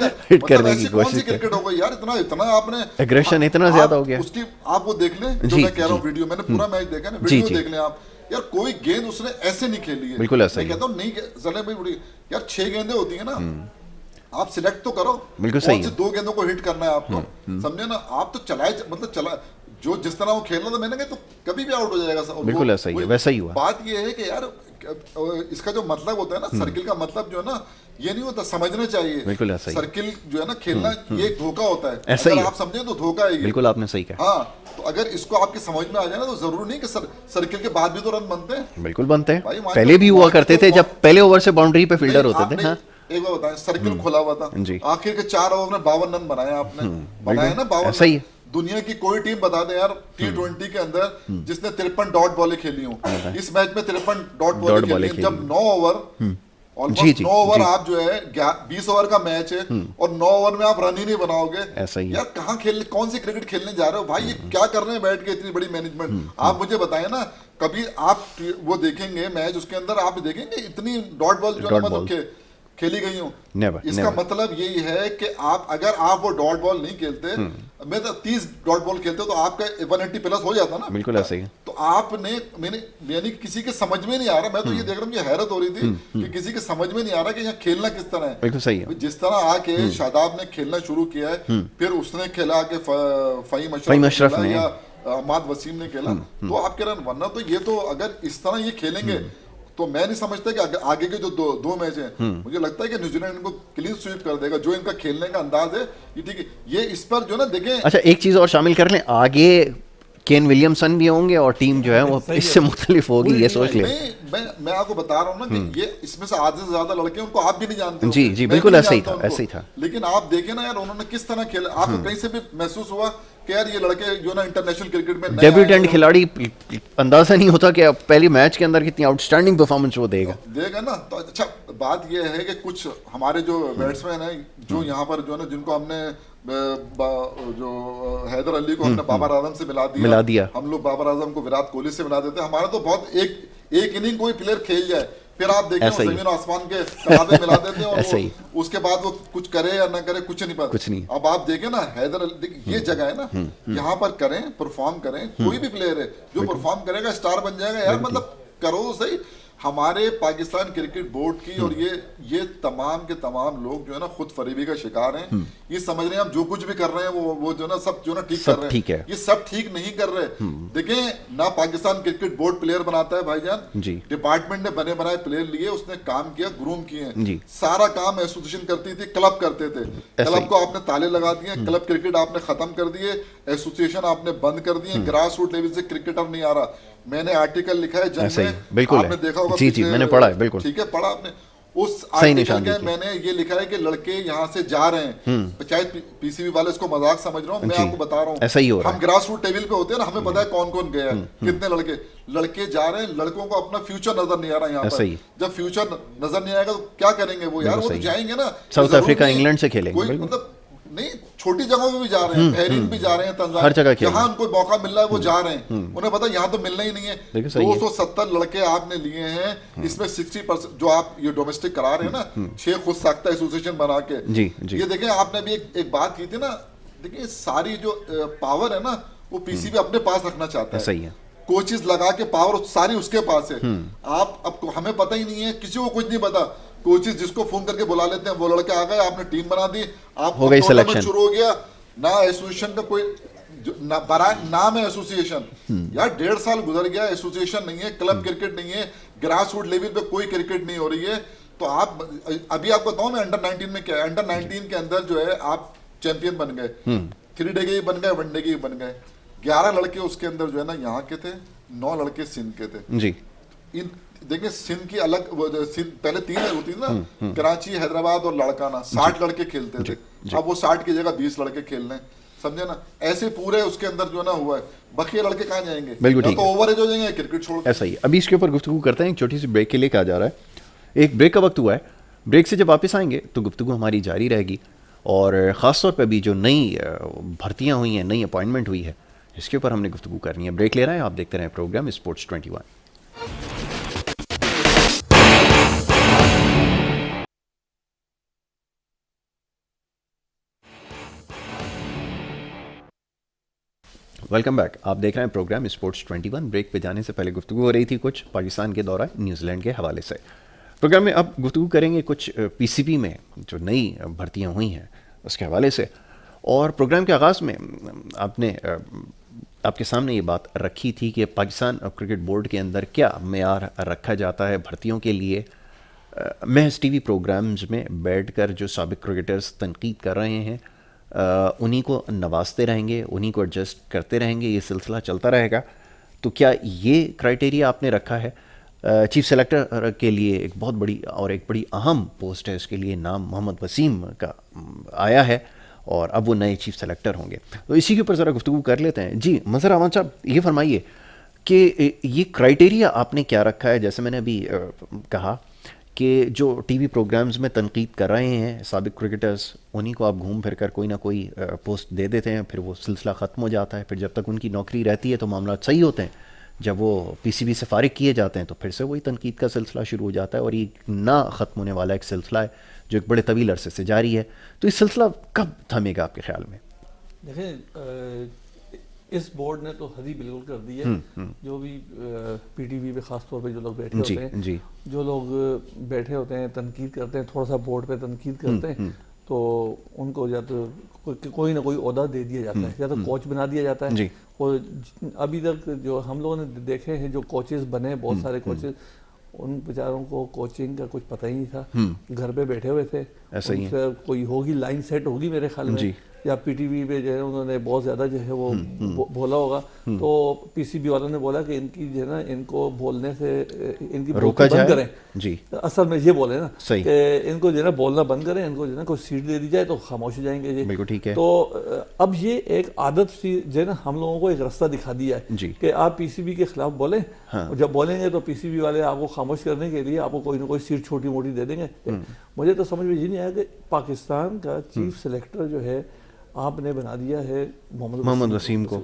S2: करने की कोशिश। क्रिकेट हो गई यार, इतना आपने एग्रेशन इतना ज्यादा हो गया। उसकी आप वो देख लें जो मैं कह रहा हूँ, वीडियो मैंने पूरा मैच देखा ना, वीडियो देख लें आप यार, कोई गेंद उसने ऐसे नहीं खेली है। बिल्कुल ऐसा। मैं कहता हूँ नहीं चले भाई, यार 6 गेंदें होती है ना, आप सिलेक्ट तो करो। बिल्कुल सही है। 2 गेंदों को हिट करना है आपको, समझे ना। आप तो चला जो जिस तरह वो खेलना था, मैंने कहा तो कभी भी आउट हो जाएगा। बिल्कुल ऐसा ही है, वैसा ही हुआ। बात ये है कि यार इसका जो मतलब होता है ना, सर्किल का मतलब जो है ना, ये नहीं होता, समझना चाहिए। बिल्कुल ऐसा ही। सर्किल जो है ना खेलना, ये एक धोखा होता है। ऐसा ही आप समझे तो धोखा है। बिल्कुल आपने सही कहा। हाँ, तो अगर इसको आपकी समझ में आ जाए ना, तो जरूरी नहीं कि सर्किल के बाद भी तो रन बनते हैं। बिल्कुल बनते हैं, पहले भी हुआ करते थे, जब पहले ओवर से बाउंड्री पे फील्डर होते थे। एक बार बताएं, सर्किल खुला हुआ था, आखिर के 4 ओवर में 52 रन बनाया आपने, बनाया ना 52। सही है। दुनिया की कोई टीम बता दे यार T20 के अंदर जिसने 53 डॉट बॉलें खेली हो। इस मैच में 53 डॉट बॉलें खेली, जब 9 ओवर ऑलमोस्ट 9 ओवर आप जो है 20 ओवर का मैच है और 9 ओवर में आप रन ही नहीं बनाओगे। ऐसा ही यार, कहाँ खेलने, कौन सी क्रिकेट खेलने जा रहे हो भाई? ये क्या कर रहे हैं बैठ के, इतनी बड़ी मैनेजमेंट। आप मुझे बताएं ना, कभी आप वो देखेंगे मैच, उसके अंदर आप देखेंगे इतनी डॉट बॉल जो है खेली गई हूँ। इसका मतलब यही है कि अगर आप वो डॉट बॉल नहीं खेलते, मैं तो 30 डॉट बॉल खेलते तो आपका 180 प्लस हो जाता ना। बिल्कुल ऐसे ही। तो आपने यानी किसी के समझ में नहीं आ रहा, मैं तो ये देख रहा हूँ, ये हैरत हो रही थी कि किसी के समझ में नहीं आ रहा कि यहाँ खेलना किस तरह है। बिल्कुल सही है। जिस तरह आके शादाब ने खेलना शुरू किया है, फिर उसने खेला आके फ़हीम अशरफ ने या अहमद वसीम ने खेला, तो आप कह रहे हैं, वरना तो ये तो अगर इस तरह ये खेलेंगे तो मैं नहीं समझता कि आगे के जो दो मैच हैं, मुझे लगता है कि न्यूजीलैंड इनको क्लीन स्वीप कर देगा। जो इनका खेलने का अंदाज है ये ठीक है। ये इस पर जो ना देखें। अच्छा, एक चीज और शामिल कर लें, आगे केन विलियमसन भी होंगे और टीम जो है वो इससे मुख्तलिफ होगी, ये सोच लें। मैं आपको बता रहा हूँ ना कि ये इसमें से आधे से ज्यादा लड़के उनको आप भी नहीं जानते। जी जी बिल्कुल ऐसा ही था, ऐसा ही था। लेकिन आप देखें ना यार, उन्होंने किस तरह खेला, आपको कहीं से भी महसूस हुआ कि यार ये लड़के जो ना इंटरनेशनल क्रिकेट में डेब्यूटेंट खिलाड़ी, अंदाजा नहीं होता कि पहली मैच के अंदर कितनी आउटस्टैंडिंग परफॉर्मेंस वो देगा ना। तो अच्छा, बात ये है कि कुछ हमारे जो बैट्समैन हैं जो यहाँ पर जो है ना, जिनको हमने जो हैदर अली को हमने बाबर आजम से मिला दिया। हम लोग बाबर आजम को विराट कोहली से मिला देते हैं। हमारा तो बहुत एक इनिंग कोई प्लेयर खेल जाए, फिर आप देखें जमीन आसमान के तनाज़े मिला देते हैं और उसके बाद वो कुछ करे या ना करे, कुछ नहीं पता। अब आप देखें ना, हैदर अली, ये जगह है ना, यहाँ पर करें, परफॉर्म करें। कोई भी प्लेयर है जो परफॉर्म करेगा स्टार बन जाएगा यार, मतलब करो तो सही। हमारे पाकिस्तान क्रिकेट बोर्ड की और ये तमाम के तमाम लोग जो है ना खुद फरेबी का शिकार हैं। ये समझ रहे हैं हम जो कुछ भी कर रहे हैं वो जो ना सब जो ना ठीक कर रहे हैं। ये सब ठीक नहीं कर रहे। देखें ना, पाकिस्तान क्रिकेट बोर्ड प्लेयर बनाता है भाईजान, डिपार्टमेंट ने बने बनाए प्लेयर लिए, उसने काम किया, ग्रूम किए। सारा काम एसोसिएशन करती थी, क्लब करते थे। क्लब को आपने ताले लगा दिए, क्लब क्रिकेट आपने खत्म कर दिए, एसोसिएशन आपने बंद कर दिए, ग्रास रूट लेवल से क्रिकेटर नहीं आ रहा। मैंने आर्टिकल लिखा है जंग में, बिल्कुल आपने देखा होगा। जी मैंने पढ़ा है, बिल्कुल ठीक है, पढ़ा आपने। उस आर्टिकल के मैंने ये लिखा है कि लड़के यहाँ से जा रहे हैं, चाहे पीसीबी वाले इसको मजाक समझ रहा हूँ, मैं आपको बता रहा हूँ, ऐसा ही हो रहा है। हम ग्रास रूट टेबल पे होते हैं ना, हमें पता है कौन कौन गया है, कितने लड़के जा रहे हैं। लड़कों को अपना फ्यूचर नजर नहीं आ रहा यहाँ पर। जब फ्यूचर नजर नहीं आएगा तो क्या करेंगे वो यार? वो तो जाएंगे ना, साउथ अफ्रीका इंग्लैंड से खेलेंगे, मतलब नहीं, छोटी जगहों पे भी जा रहे हैं, बहरीन भी जा रहे हैं, तंजानिया, हर जगह जहाँ उनको मौका मिल रहा है वो जा रहे हैं। उन्हें पता यहाँ तो मिलना ही नहीं है। 270 लड़के आपने लिए हैं, इसमें 60% जो आप ये डोमेस्टिक करा रहे हैं ना, 6 खुद साख्ता एसोसिएशन बना के। ये देखें, आपने भी एक बात की थी ना, देखिए सारी जो पावर है ना वो पीसीबी अपने पास रखना चाहता है। सही है, कोचेस लगा के पावर सारी उसके पास है। आप अब हमें पता ही नहीं है, किसी को कुछ नहीं पता। कोचेस जिसको फोन करके बुला लेते हैं, वो लड़के आ गए, आपने टीम बना दी, आप
S1: हो गई सिलेक्शन
S2: शुरू हो गया ना। एसोसिएशन का कोई नाम है एसोसिएशन, यार 1.5 साल गुजर गया, एसोसिएशन नहीं है, क्लब क्रिकेट नहीं है, ग्रास रूट लेवल पे कोई क्रिकेट नहीं हो रही है। तो आप अभी आपको बताऊं मैं अंडर 19 में क्या है, अंडर 19 के अंदर जो है आप चैंपियन बन गए, 3 डे के भी बन गए, 1 डे के भी बन गए। 11 लड़के उसके अंदर जो है ना यहाँ के थे, 9 लड़के सिंध के थे
S1: जी।
S2: इन देखिए सिंध की अलग पहले 3 होती थी ना, कराची, हैदराबाद और लड़काना, 60 लड़के खेलते थे। अब वो 60 की जगह 20 लड़के खेल रहे हैं, समझे ना। ऐसे पूरे उसके अंदर जो है ना हुआ है, बाकी लड़के कहाँ जाएंगे,
S1: बिल्कुल
S2: या
S1: ठीक
S2: तो
S1: है।
S2: ओवर एज हो जाएंगे, क्रिकेट छोड़ देंगे।
S1: ऐसा ही अभी इसके ऊपर गुफ्तगू करते हैं, एक छोटी सी ब्रेक के लिए कहा जा रहा है। एक ब्रेक का वक्त हुआ है, ब्रेक से जब वापस आएंगे तो गुफ्तगू हमारी जारी रहेगी, और ख़ास तौर पे अभी जो नई भर्तियां हुई हैं, नई अपॉइंटमेंट हुई है, इसके ऊपर हमने गुफ्तगू करनी है। ब्रेक ले रहे हैं, आप देखते रहें प्रोग्राम स्पोर्ट्स 21। वेलकम बैक, आप देख रहे हैं प्रोग्राम स्पोर्ट्स 21। ब्रेक पे जाने से पहले गुफ्तगू हो रही थी कुछ पाकिस्तान के दौरा न्यूजीलैंड के हवाले से। प्रोग्राम में अब गुफ्तगू करेंगे कुछ पीसीबी में जो नई भर्तियां हुई हैं उसके हवाले से। और प्रोग्राम के आगाज़ में आपने आपके सामने ये बात रखी थी कि पाकिस्तान क्रिकेट बोर्ड के अंदर क्या मेयार रखा जाता है भर्तियों के लिए। महज टीवी प्रोग्राम्स में बैठकर जो साबिक क्रिकेटर्स तनकीद कर रहे हैं उन्हीं को नवाजते रहेंगे, उन्हीं को एडजस्ट करते रहेंगे, ये सिलसिला चलता रहेगा। तो क्या ये क्राइटेरिया आपने रखा है? चीफ सेलेक्टर के लिए एक बहुत बड़ी और एक बड़ी अहम पोस्ट है, इसके लिए नाम मोहम्मद वसीम का आया है और अब वो नए चीफ सेलेक्टर होंगे। तो इसी के ऊपर ज़रा गुफ्तगू कर लेते हैं। जी मज़हर अहमद साहब, ये फरमाइए कि ये क्राइटेरिया आपने क्या रखा है? जैसे मैंने अभी कहा कि जो टीवी प्रोग्राम्स में तनकीद कर रहे हैं साबिक क्रिकेटर्स, उन्हीं को आप घूम फिर कर कोई ना कोई पोस्ट दे देते हैं, फिर वो सिलसिला ख़त्म हो जाता है। फिर जब तक उनकी नौकरी रहती है तो मामला सही होते हैं, जब वो पीसीबी से फारिग किए जाते हैं तो फिर से वही तनकीद का सिलसिला शुरू हो जाता है, और ये ना ख़त्म होने वाला एक सिलसिला है जो एक बड़े तवील अरसे से जारी है। तो इस सिलसिला कब थमेगा आपके ख्याल में?
S3: देखें, इस बोर्ड ने तो हद ही बिल्कुल कर दी है। जो भी पीटीवी पे खास तौर पे जो लोग बैठे होते हैं,
S1: जी।
S3: जो लोग बैठे होते हैं, तनकीद करते हैं, थोड़ा सा बोर्ड पे तनकीद करते हैं, तो उनको या तो कोई ना कोई ओहदा दे दिया जाता है, या तो कोच बना दिया जाता है। और अभी तक जो हम लोगों ने देखे हैं, जो कोचेस बने, बहुत सारे कोचेस, उन बेचारों को कोचिंग का कुछ पता ही नहीं था, घर पे बैठे हुए थे।
S1: ऐसा ही है।
S3: कोई होगी लाइन सेट होगी मेरे ख्याल में, या पीटीवी पे जो है उन्होंने बहुत ज़्यादा जो है वो बोला होगा, तो पीसीबी वालों ने बोला कि इनकी जो है ना, इनको बोलने से इनकी
S1: रोका
S3: बंद करें।
S1: जी,
S3: असल में ये बोले ना
S1: सही
S3: कि इनको जो है ना बोलना बंद करें, इनको जो है ना कोई सीट दे दी जाए तो खामोश हो जाएंगे जी।
S1: बिल्कुल ठीक है।
S3: तो अब ये एक आदत सी जो है ना, हम लोगों को एक रास्ता दिखा दिया है कि आप पीसीबी के खिलाफ बोलें, और जब बोलेंगे तो पीसीबी वाले आपको खामोश करने के लिए आपको कोई ना कोई सीट छोटी मोटी दे देंगे। मुझे तो समझ में ये नहीं आया कि पाकिस्तान का चीफ सेलेक्टर जो है आपने बना दिया है
S1: मोहम्मद वसीम को।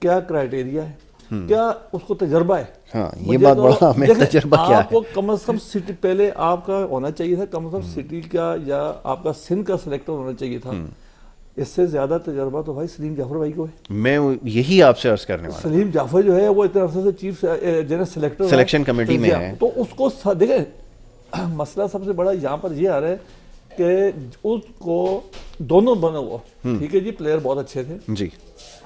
S3: क्या क्राइटेरिया है? क्या उसको तजर्बा है?
S1: हाँ, ये बात
S3: तो
S1: बड़ा हमें तजर्बा क्या है?
S3: आपको कम से कम सिटी पहले आपका होना चाहिए था, कम से कम सिटी का या आपका सिंध का सिलेक्टर होना चाहिए था। इससे ज्यादा तजर्बा तो भाई सलीम जाफर भाई को है।
S1: मैं यही आपसे अर्ज करने वाला।
S3: सलीम जाफर जो है वो इतने अरसे से chief general selector
S1: selection committee में है,
S3: तो उसको देखें, मसला सबसे बड़ा यहाँ पर ये आ रहा है कि उसको दोनों बने हुआ, ठीक है जी, प्लेयर बहुत अच्छे थे
S1: जी।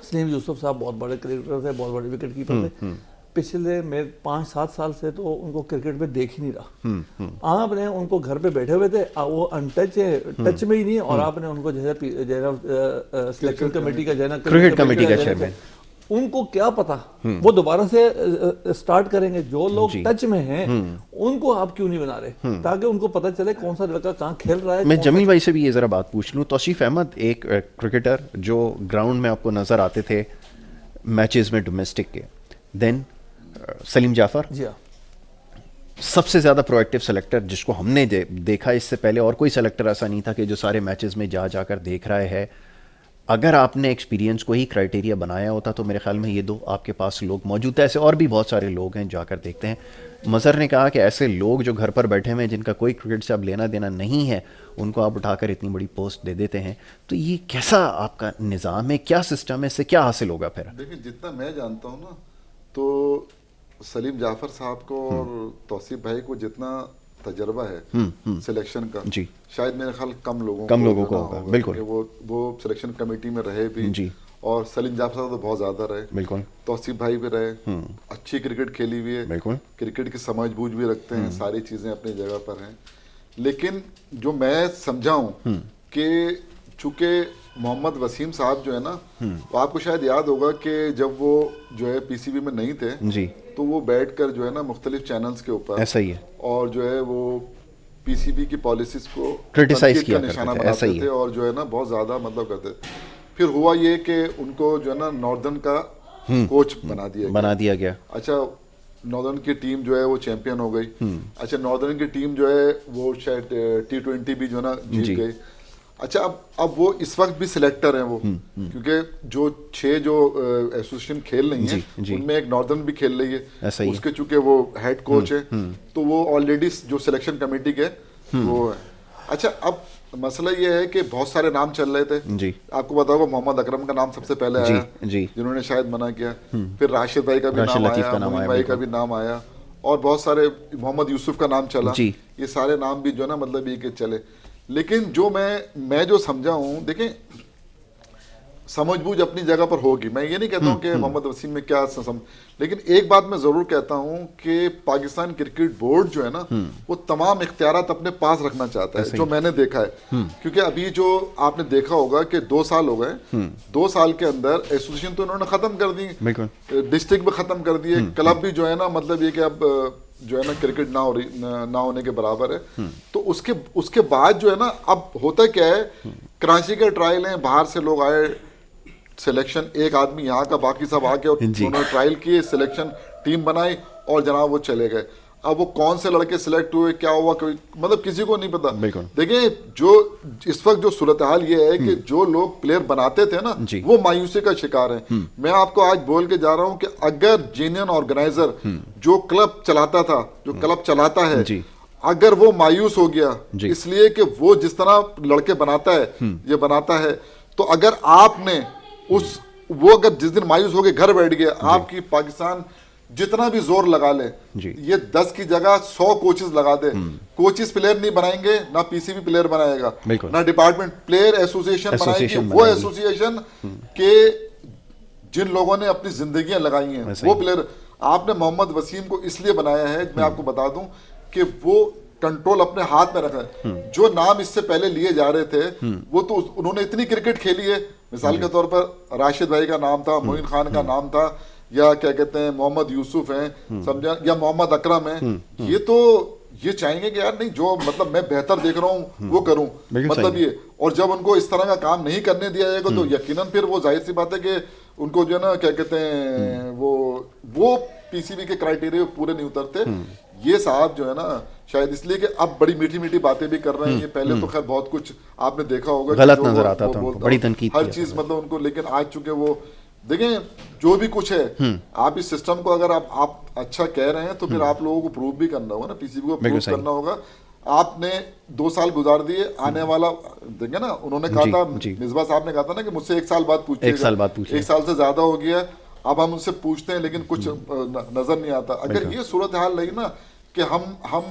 S3: सलीम यूसुफ साहब बहुत बड़े क्रिकेटर थे, बहुत बड़े विकेट कीपर थे। पिछले मैं 5-7 साल से तो उनको क्रिकेट में देख ही नहीं रहा। आपने उनको घर पे बैठे हुए थे, वो अनटच है, टच में ही नहीं, और आपने उनको जैसे सिलेक्शन कमेटी का जैना
S1: क्रिकेट कमेटी का चेयरमैन,
S3: उनको क्या पता वो दोबारा से स्टार्ट करेंगे। जो लोग टच में हैं उनको आप क्यों नहीं बना रहे, ताकि उनको पता चले कौन सा लड़का कहाँ खेल रहा है।
S1: मैं जमील भाई से भी ये जरा बात पूछ लूँ। तौसीफ अहमद एक क्रिकेटर जो ग्राउंड में आपको नजर आते थे मैचेस में डोमेस्टिक के, देन सलीम जाफर
S3: जी हाँ,
S1: सबसे ज़्यादा प्रोएक्टिव सेलेक्टर जिसको हमने देखा, इससे पहले और कोई सेलेक्टर ऐसा नहीं था कि जो सारे मैचेस में जा जाकर देख रहा है। अगर आपने एक्सपीरियंस को ही क्राइटेरिया बनाया होता तो मेरे ख्याल में ये दो आपके पास लोग मौजूद थे। ऐसे और भी बहुत सारे लोग हैं, जाकर देखते हैं। मज़हर ने कहा कि ऐसे लोग जो घर पर बैठे हुए हैं, जिनका कोई क्रिकेट से अब लेना देना नहीं है, उनको आप उठाकर इतनी बड़ी पोस्ट दे देते हैं। तो ये कैसा आपका निज़ाम है, क्या सिस्टम है, इससे क्या हासिल होगा फिर?
S2: देखिए, जितना मैं जानता हूँ ना, तो सलीम जाफर साहब को और तौसीफ भाई को जितना तजर्बा है सिलेक्शन का
S1: जी,
S2: शायद मेरे ख्याल कम लोगों
S1: को होगा, बिल्कुल।
S2: वो सिलेक्शन कमेटी में रहे भी
S1: जी,
S2: और सलीम जाफर साहब तो बहुत ज्यादा रहे,
S1: बिल्कुल।
S2: तौसीफ भाई भी रहे, अच्छी क्रिकेट खेली हुई है,
S1: बिल्कुल।
S2: क्रिकेट की समझ बूझ भी रखते हैं, सारी चीजें अपनी जगह पर हैं। लेकिन जो मैं समझा हूँ कि चूंकि मोहम्मद वसीम साहब जो है ना, वो आपको शायद याद होगा कि जब वो जो है पीसीबी में नहीं थे
S1: जी,
S2: तो वो बैठकर जो है ना मुख्तलिफ चैनल्स के ऊपर
S1: ऐसा ही है,
S2: और जो है वो पीसीबी की पॉलिसीज को
S1: क्रिटिसाइज
S2: तनकीद
S1: किया
S2: का निशाना
S1: करते थे, ऐसा
S2: बनाते
S1: ही
S2: थे
S1: है।
S2: और जो है ना बहुत ज्यादा मतलब करते थे। फिर हुआ ये कि उनको जो है ना नॉर्दर्न का कोच बना दिया गया। अच्छा, नॉर्दर्न की टीम जो है वो चैंपियन हो गई। अच्छा, नॉर्दर्न की टीम जो है वो शायद T20 भी जो है ना जीत गई। अच्छा, अब वो इस वक्त भी सिलेक्टर हैं वो, क्योंकि जो 6 जो एसोसिएशन खेल रही हैं उनमें एक नॉर्दर्न भी खेल रही है,
S1: ऐसा ही है।
S2: उसके चूंकि वो हेड कोच है तो वो ऑलरेडी जो सिलेक्शन कमेटी के वो है। अच्छा, अब मसला ये है कि बहुत सारे नाम चल रहे थे
S1: जी,
S2: आपको पता होगा मोहम्मद अकरम का नाम सबसे पहले आया
S1: जी,
S2: जिन्होंने शायद मना किया, फिर राशिद भाई का भी
S1: राशिद
S2: नाम
S1: लतीफ़
S2: आया,
S1: का नाम
S2: मोइन
S1: आया,
S2: भाई का
S1: बिल्कुल।
S2: भी नाम आया और बहुत सारे मोहम्मद यूसुफ का नाम चला।
S1: जी।
S2: ये सारे नाम भी जो है ना मतलब ये कि चले। लेकिन जो मैं जो समझा हूँ, देखें समझबूझ अपनी जगह पर होगी, मैं ये नहीं कहता हूँ कि मोहम्मद वसीम में क्या लेकिन एक बात मैं जरूर कहता हूँ कि पाकिस्तान क्रिकेट बोर्ड जो है ना वो तमाम इख्तियारात अपने पास रखना चाहता है, जो मैंने देखा है। क्योंकि अभी जो आपने देखा होगा कि 2 साल हो गए, 2 साल के अंदर एसोसिएशन तो इन्होंने खत्म कर दी, डिस्ट्रिक्ट भी खत्म कर दिए, क्लब भी जो है ना मतलब ये कि अब जो है ना क्रिकेट ना होने के बराबर है। तो उसके बाद जो है ना अब होता क्या है, कराची के ट्रायल हैं, बाहर से लोग आए, सिलेक्शन एक आदमी यहाँ का, बाकी सब आके और उन्होंने ट्रायल किए, सिलेक्शन टीम बनाई और जनाब वो चले गए। अब वो कौन से लड़के सिलेक्ट हुए, क्या हुआ, कोई मतलब किसी को नहीं पता। देखिए, जो इस वक्त जो सूरत हाल ये है कि जो लोग प्लेयर बनाते थे ना वो मायूसी का शिकार हैं। मैं आपको आज बोल के जा रहा हूँ कि अगर जेन्युइन ऑर्गेनाइजर जो क्लब चलाता था, जो क्लब चलाता है, अगर वो मायूस हो गया इसलिए कि वो जिस तरह लड़के बनाता है ये बनाता है, तो अगर आपने वो अगर जिस दिन मायूस होकर घर बैठ गया, आपकी पाकिस्तान जितना भी जोर लगा ले, ये 10 की जगह 100 कोचेस लगा दे, कोचेस प्लेयर नहीं बनाएंगे, ना पीसीबी प्लेयर बनाएगा, ना डिपार्टमेंट, प्लेयर एसोसिएशन बनाएंगे। वो एसोसिएशन के जिन लोगों ने अपनी जिंदगियां लगाई हैं वो प्लेयर। आपने मोहम्मद वसीम को इसलिए बनाया है, मैं आपको बता दूं कि वो कंट्रोल अपने हाथ में रखा है। जो नाम इससे पहले लिए जा रहे थे वो तो उन्होंने इतनी क्रिकेट खेली है, मिसाल के तौर पर राशिद भाई का नाम था, मोइन खान का नाम था, या क्या कहते हैं मोहम्मद यूसुफ हैं, समझा, या मोहम्मद अकरम है। ये तो ये चाहेंगे कि यार नहीं, जो मतलब मैं बेहतर देख रहा हूँ वो करूं, मतलब ये। और जब उनको इस तरह का काम नहीं करने दिया जाएगा तो यकीनन फिर वो जाहिर सी बात है कि उनको जो है ना क्या कहते हैं वो पीसीबी के क्राइटेरिया पूरे नहीं उतरते। ये साहब जो है ना शायद इसलिए कि अब बड़ी मीठी मीठी बातें भी कर रहे हैं, ये पहले तो खैर बहुत कुछ आपने देखा होगा
S1: गलत नजर आता था, बड़ी तनकीद
S2: हर चीज मतलब उनको, लेकिन आज चुके वो देखें जो भी कुछ है, आप इस सिस्टम को अगर आप अच्छा कह रहे हैं तो फिर आप लोगों को प्रूव भी करना होगा ना, पीसीबी को प्रूव करना होगा। आपने 2 साल गुजार दिए, आने वाला देंगे ना, उन्होंने कहा था, मिसबा साहब ने कहा था ना कि मुझसे 1 साल बाद पूछिएगा, 1 साल से ज्यादा हो गया, अब हम उनसे पूछते हैं लेकिन कुछ नजर नहीं आता। अगर ये सूरत हाल रही ना कि हम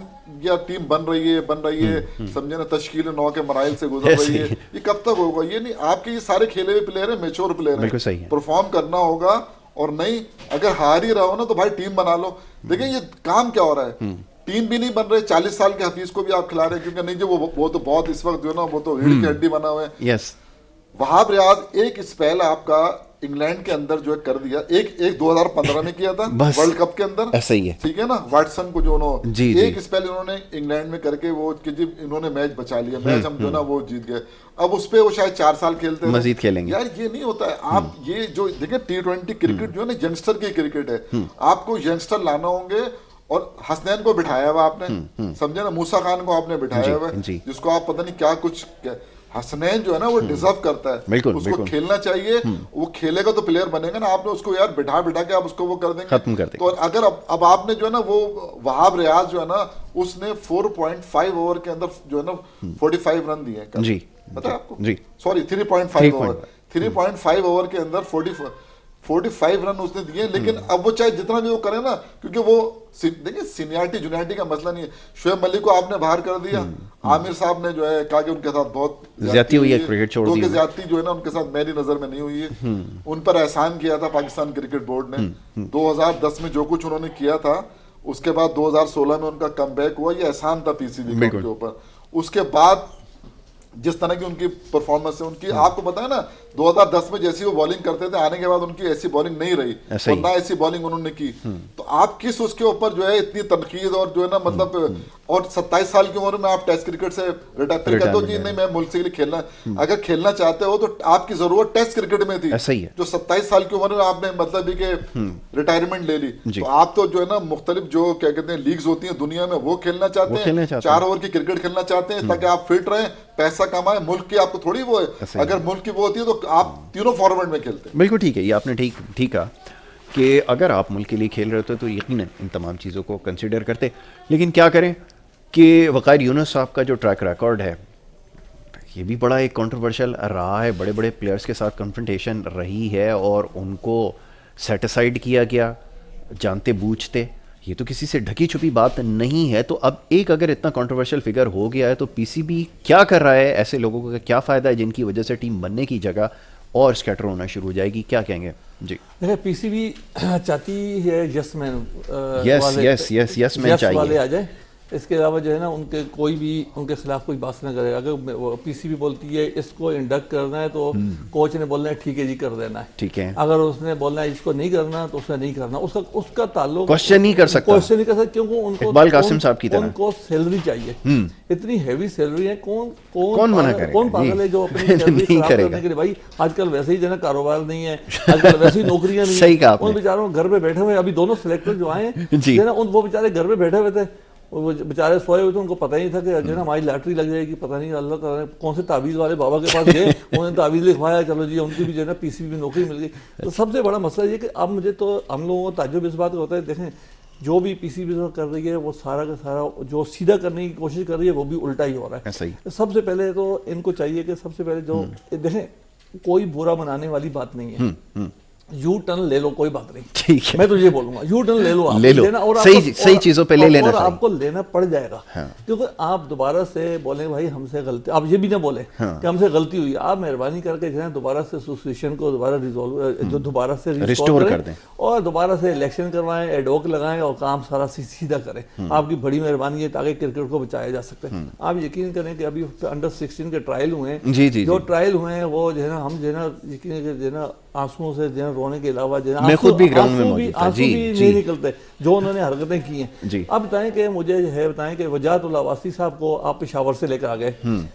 S2: या टीम बन रही है समझे ना, तश्कील 9 के मराइल से गुजर रही है, ये कब तक होगा? ये नहीं, आपके ये सारे खेले हुए प्लेयर हैं, मैच्योर प्लेयर हैं, परफॉर्म करना होगा। और नहीं, अगर हार ही रहा हो ना तो भाई टीम बना लो। देखिए ये काम क्या हो रहा है, टीम भी नहीं बन रहे, 40 साल के हफीज को भी आप खिला रहे हैं, क्योंकि नहीं जो वो तो बहुत इस वक्त जो है ना वो तो रीढ़ की हड्डी बना हुआ है। वहाब रियाज एक स्पेल आपका इंग्लैंड के अंदर जो है कर दिया, एक 2015 में किया था वर्ल्ड कप के अंदर, ऐसा ही है, ठीक है ना, वाटसन को जो उन्होंने एक स्पेल इन्होंने इंग्लैंड में करके वो इन्होंने मैच बचा लिया, मैच हम जो ना वो जीत गए। अब उस पे वो शायद 4 साल खेलते हैं, मजीद खेलेंगे। यार ये नहीं होता है। आप ये जो देखिए T20 क्रिकेट जो है ना यंगस्टर की क्रिकेट है, आपको यंगस्टर लाना होंगे। और हसनैन को बिठाया हुआ आपने, समझे ना, मूसा खान को आपने बिठाया हुआ, जिसको आप पता नहीं क्या कुछ, हसनैन जो है ना वो डिजर्व करता है, उसको खेलना चाहिए, वो खेलेगा तो प्लेयर बनेगा ना। आपने उसको यार बिठा के आप उसको वो कर देंगे, खत्म कर देंगे। तो अगर अब आपने जो है ना वो वहाब रियाज जो है ना उसने 4.5 ओवर के अंदर जो है ना 45 रन दिए जी, पता है आपको? जी सॉरी 3.5 ओवर, 3.5 ओवर के अंदर 45 रन उसने दिए, लेकिन अब वो चाहे जितना भी वो करे ना, क्योंकि वो देखिए सीनियरिटी जूनियरिटी का मसला नहीं है। शोएब मलिक को आपने बाहर कर दिया, आमिर साहब ने जो है कहा कि उनके साथ बहुत
S1: ज्यादती हुई है, क्रिकेट छोड़ दी,
S2: ज्यादती जो है ना उनके साथ मेरी नजर में नहीं हुई है। उन पर एहसान किया था पाकिस्तान क्रिकेट बोर्ड ने 2010 में, जो कुछ उन्होंने किया था, उसके बाद 2016 में उनका कमबैक हुआ, ये एहसान था पीसीबी के ऊपर। उसके बाद जिस तरह की उनकी परफॉर्मेंस है उनकी, आपको पता है ना 2010 में जैसी वो बॉलिंग करते थे, आने के बाद उनकी ऐसी बॉलिंग नहीं रही और ना ऐसी बॉलिंग उन्होंने की। तो आप किस उसके ऊपर जो है इतनी तनकीद और जो है ना मतलब, और 27 साल की उम्र में आप टेस्ट क्रिकेट से रिटायर कहते हो जी नहीं मैं मुल्क से खेलना, अगर खेलना चाहते हो तो आपकी जरूरत टेस्ट क्रिकेट में थी, जो 27 साल की उम्र में आपने मतलब कि रिटायरमेंट ले ली। तो आप तो जो है ना मुख्तलिफ जो क्या कहते हैं लीग्स होती हैं दुनिया में वो खेलना चाहते हैं, 4 ओवर की क्रिकेट खेलना चाहते हैं ताकि आप फिट रहें, पैसा कमाए। मुल्क की आपको थोड़ी वो है, अगर मुल्क की वो होती है तो आप तीनों फॉरवर्ड में खेलते हैं।
S1: बिल्कुल ठीक है, ये आपने ठीक कहा कि अगर आप मुल्क के लिए खेल रहे होते तो यकीनन इन तमाम चीज़ों को कंसिडर करते। लेकिन क्या करें कि वक़ार यूनुस साहब का जो ट्रैक रिकॉर्ड है ये भी बड़ा एक कंट्रोवर्शियल रहा है, बड़े बड़े प्लेयर्स के साथ कन्फ्रंटेशन रही है और उनको सेटिसाइड किया गया जानते बूझते। ये तो किसी से ढकी छुपी बात नहीं है। तो अब एक अगर इतना कंट्रोवर्शियल फिगर हो गया है तो पीसीबी क्या कर रहा है, ऐसे लोगों का क्या फ़ायदा है जिनकी वजह से टीम बनने की जगह और स्कैटर होना शुरू हो जाएगी, क्या कहेंगे जी?
S3: देखिए पीसीबी चाहती है यस मैन
S1: चाहिए
S3: वाले आ जाए, इसके अलावा जो है ना उनके कोई भी उनके खिलाफ कोई बात ना करे। अगर पीसीबी बोलती है इसको इंडक्ट करना है तो कोच ने बोलना है ठीक है जी कर देना है,
S1: ठीक है।
S3: अगर उसने बोलना है इसको नहीं करना तो उसने नहीं करना, उसका ताल्लुक
S1: क्वेश्चन नहीं कर सकता,
S3: क्योंकि उनको
S1: इकबाल कासिम साहब की तरह
S3: उनको सैलरी चाहिए, इतनी हैवी सैलरी है।
S1: कौन मना करेगा?
S3: कौन पागल है जो अपनी सैलरी खराब करने के लिए? भाई आजकल वैसे ही जो है कारोबार नहीं है, आजकल वैसे ही नौकरियां नहीं
S1: सही कहा
S3: है। उन बेचारों घर पे बैठे हुए, अभी दोनों सिलेक्टर जो आए हैं ना वो बेचारे घर पे बैठे हुए थे, वो बेचारे सोए हुए थे, उनको पता ही नहीं था कि जो है हमारी लॉटरी लग जाएगी, पता नहीं अल्लाह का कौन से तावीज़ वाले बाबा के पास गए, उन्होंने तावीज़ लिखवाया, चलो जी उनकी भी जो है ना पीसीबी में नौकरी मिल गई। तो सबसे बड़ा मसला ये कि अब मुझे तो हम लोगों को ताज्जुब इस बात का होता है, देखें जो भी पीसीबी कर रही है वो सारा का सारा जो सीधा करने की कोशिश कर रही है वो भी उल्टा ही हो रहा है। सबसे पहले तो इनको चाहिए कि सबसे पहले जो देखें कोई बुरा मनाने वाली बात नहीं है, यू टर्न ले लो कोई बात नहीं, ठीक है, मैं तो ये बोलूंगा यू टर्न ले लो, आप
S1: ले लो, और सही चीजों पे ले लेना
S3: और आपको लेना पड़ जाएगा। हाँ। क्योंकि आप दोबारा से बोले भाई हमसे गलती, आप ये भी ना बोले कि हमसे गलती हुई, आप मेहरबानी करके जो है दोबारा से एसोसिएशन को दोबारा से रिस्टोर कर दें और दोबारा से इलेक्शन करवाएं, एडवोक लगाएं और काम सारा सीधा करें। आपकी बड़ी मेहरबानी है ताकि क्रिकेट को बचाया जा सकता है। आप यकीन करें कि अभी अंडर 16 के ट्रायल हुए हैं, जो ट्रायल हुए हैं वो जो है ना हम जो है ना यकीन जो है ना आंसुओं से जो है रोने के अलावा जो है
S1: खुद भी ग्राउंड में मौजूद था,
S3: आंसू भी नहीं निकलते जो उन्होंने हरकतें की हैं। अब बताएं कि मुझे है बताएं कि वजाहतुल अवासी साहब को आप पेशावर से लेकर आ गए,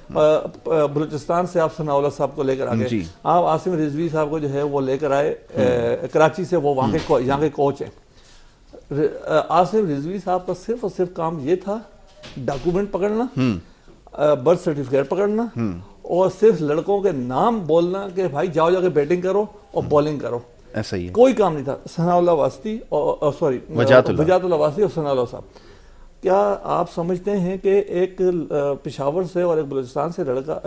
S3: बलूचिस्तान से आप सनाउल्लाह साहब को लेकर आ गए, आप आसिम रिजवी साहब को जो है वो लेकर आए कराची से, वो वहाँ के कोच हैं। आसिम रिजवी साहब का सिर्फ और सिर्फ काम ये था डॉक्यूमेंट पकड़ना, बर्थ सर्टिफिकेट पकड़ना और सिर्फ लड़कों के नाम बोलना कि भाई जाओ जाके बैटिंग करो और बॉलिंग करो,
S1: ऐसा ही है।
S3: कोई काम नहीं था। सनाउल्लाह वास्ती और सॉरी वजातुल्लाह वास्ती और सनाउल्लाह साहब, क्या आप समझते हैं कि एक पेशावर से और एक बलूचिस्तान से लड़का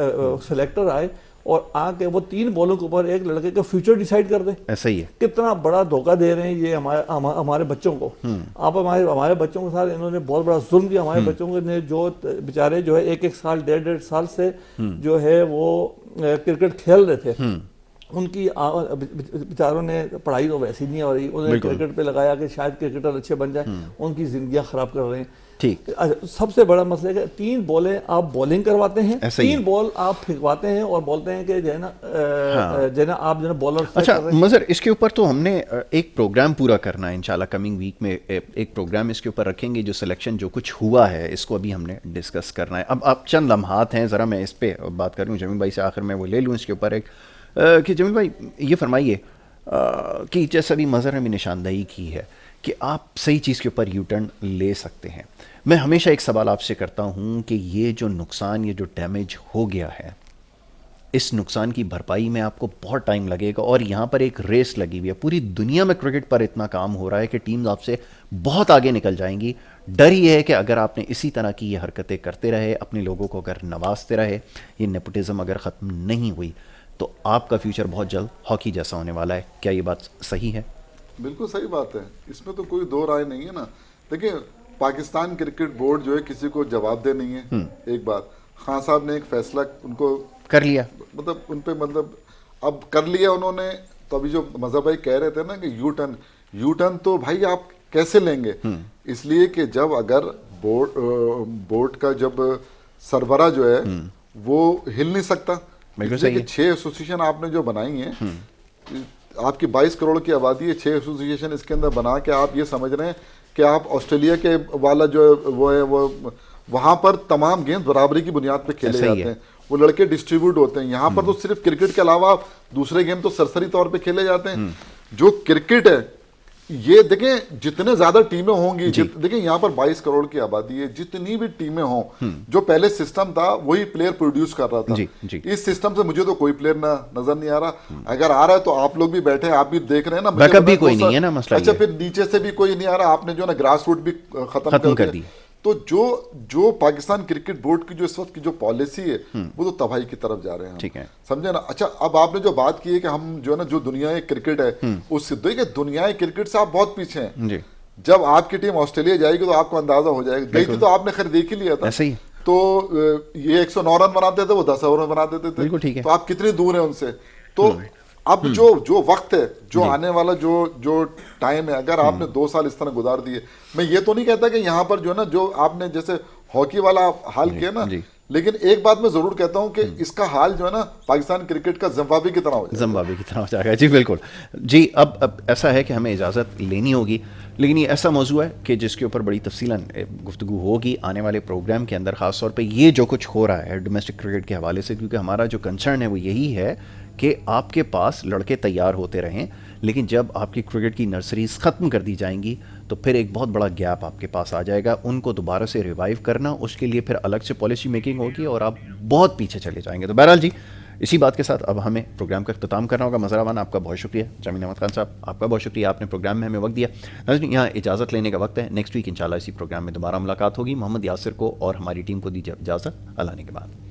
S3: सिलेक्टर आए और आके वो 3 बॉलों के ऊपर एक लड़के का फ्यूचर डिसाइड कर दे? ऐसा ही है। कितना बड़ा धोखा दे रहे हैं ये हमारे बच्चों को। आप हमारे बच्चों के साथ इन्होंने बहुत बड़ा जुल्म किया। हमारे बच्चों ने जो बेचारे जो है 1-1 साल 1.5 साल से जो है वो क्रिकेट खेल रहे थे, उनकी बेचारों ने पढ़ाई तो वैसी नहीं हो रही, उन्होंने क्रिकेट पे लगाया कि शायद क्रिकेटर अच्छे बन जाए, उनकी जिंदगियां खराब कर रहे हैं। ठीक, सबसे बड़ा मसला है कि 3 बॉलें आप बॉलिंग करवाते हैं, 3 बॉल आप फेंकवाते हैं और बोलते हैं कि जो है ना जो है ना आप जो है बॉलर।
S1: अच्छा मजर, इसके ऊपर तो हमने एक प्रोग्राम पूरा करना है इंशाल्लाह, कमिंग वीक में एक प्रोग्राम इसके ऊपर रखेंगे। जो सिलेक्शन जो कुछ हुआ है इसको अभी हमने डिस्कस करना है। अब चंद लम्हात हैं, ज़रा मैं इस पर बात करूँ जमील भाई से, आखिर में वो ले लूँ इसके ऊपर एक कि जमील भाई ये फरमाइए कि जैसा भी मज़र ने भी निशानदही की है कि आप सही चीज़ के ऊपर यू टर्न ले सकते हैं। मैं हमेशा एक सवाल आपसे करता हूं कि ये जो नुकसान, ये जो डैमेज हो गया है, इस नुकसान की भरपाई में आपको बहुत टाइम लगेगा और यहाँ पर एक रेस लगी हुई है। पूरी दुनिया में क्रिकेट पर इतना काम हो रहा है कि टीम्स आपसे बहुत आगे निकल जाएंगी। डर ये है कि अगर आपने इसी तरह की ये हरकतें करते रहे, अपने लोगों को अगर नवाजते रहे, ये नेपोटिज्म अगर ख़त्म नहीं हुई तो आपका फ्यूचर बहुत जल्द हॉकी जैसा होने वाला है। क्या ये बात सही है?
S2: बिल्कुल सही बात है, इसमें तो कोई दो राय नहीं है ना। देखिए, पाकिस्तान क्रिकेट बोर्ड जो है किसी को जवाबदेह नहीं है। एक बात, खान साहब ने एक फैसला उनको
S1: कर लिया,
S2: मतलब उन पे मतलब अब कर लिया उन्होंने। तो अभी जो मजहब भाई कह रहे थे ना कि यू टर्न तो भाई आप कैसे लेंगे? इसलिए कि जब अगर बोर्ड का जब सरबरा जो है वो हिल नहीं सकता। इसलिए कि 6 एसोसिएशन आपने जो बनाई है, आपकी 22 करोड़ की आबादी है, 6 एसोसिएशन इसके अंदर बना के आप ये समझ रहे हैं कि आप ऑस्ट्रेलिया के वाला जो वो है वो वहां पर तमाम गेम्स बराबरी की बुनियाद पे खेले जाते हैं, वो लड़के डिस्ट्रीब्यूट होते हैं। यहाँ पर तो सिर्फ क्रिकेट के अलावा दूसरे गेम तो सरसरी तौर पे खेले जाते हैं। जो क्रिकेट है, ये देखें जितने ज्यादा टीमें होंगी, देखें यहाँ पर 22 करोड़ की आबादी है, जितनी भी टीमें हों, जो पहले सिस्टम था वही प्लेयर प्रोड्यूस कर रहा था। इस सिस्टम से मुझे तो कोई प्लेयर नजर नहीं आ रहा। अगर आ रहा है तो आप लोग भी बैठे, आप भी देख रहे हैं ना,
S1: बैकअप भी कोई नहीं है ना मसला।
S2: अच्छा, फिर नीचे से भी कोई नहीं आ रहा, आपने जो ना ग्रास रूट भी खत्म कर दी। तो जो पाकिस्तान क्रिकेट बोर्ड की जो इस वक्त की जो पॉलिसी है, वो तो तबाही की तरफ जा रहे हैं।
S1: ठीक है,
S2: समझे ना। अच्छा, अब आपने जो बात की है कि हम जो है ना, जो दुनिया क्रिकेट है उससे देखिए, दुनिया क्रिकेट से आप बहुत पीछे हैं जी। जब आपकी टीम ऑस्ट्रेलिया जाएगी तो आपको अंदाजा हो जाएगा। गई थी तो आपने खैर देख ही लिया था।
S1: ऐसे ही
S2: तो ये 109 रन बनाते थे, वो 10 ओवर बना देते थे।
S1: बिल्कुल ठीक है।
S2: तो आप कितनी दूर है उनसे। तो अब जो वक्त है, जो आने वाला जो टाइम है, अगर आपने 2 साल इस तरह गुजार दिए, मैं ये तो नहीं कहता कि यहाँ पर जो है ना, जो आपने जैसे हॉकी वाला हाल किया ना, लेकिन एक बात मैं जरूर कहता हूँ कि इसका हाल जो है ना, पाकिस्तान क्रिकेट का जिम्बाब्वे की तरह हो जाएगा।
S1: जिम्बाब्वे की तरह हो जाएगा जी, बिल्कुल जी। अब ऐसा है कि हमें इजाज़त लेनी होगी, लेकिन ये ऐसा मौजू है कि जिसके ऊपर बड़ी तफसीलन गुफ्तगू होगी आने वाले प्रोग्राम के अंदर, ख़ास तौर पे ये जो कुछ हो रहा है डोमेस्टिक क्रिकेट के हवाले से, क्योंकि हमारा जो कंसर्न है वो यही है कि आपके पास लड़के तैयार होते रहें, लेकिन जब आपकी क्रिकेट की नर्सरीज ख़त्म कर दी जाएंगी तो फिर एक बहुत बड़ा गैप आपके पास आ जाएगा। उनको दोबारा से रिवाइव करना, उसके लिए फिर अलग से पॉलिसी मेकिंग होगी और आप बहुत पीछे चले जाएंगे। तो बहरहाल जी, इसी बात के साथ अब हमें प्रोग्राम का इख्तिताम करना होगा। मज़हर अमान, आपका बहुत शुक्रिया। जमीन अहमद खान साहब, आपका बहुत शुक्रिया, आपने प्रोग्राम में हमें वक्त दिया। नाज़रीन, यहाँ इजाज़त लेने का वक्त है। नेक्स्ट वीक इंशाल्लाह इसी प्रोग्राम में दोबारा मुलाकात होगी। मोहम्मद यासिर को और हमारी टीम को दीजिए इजाज़त। अल्लाह ने के बाद।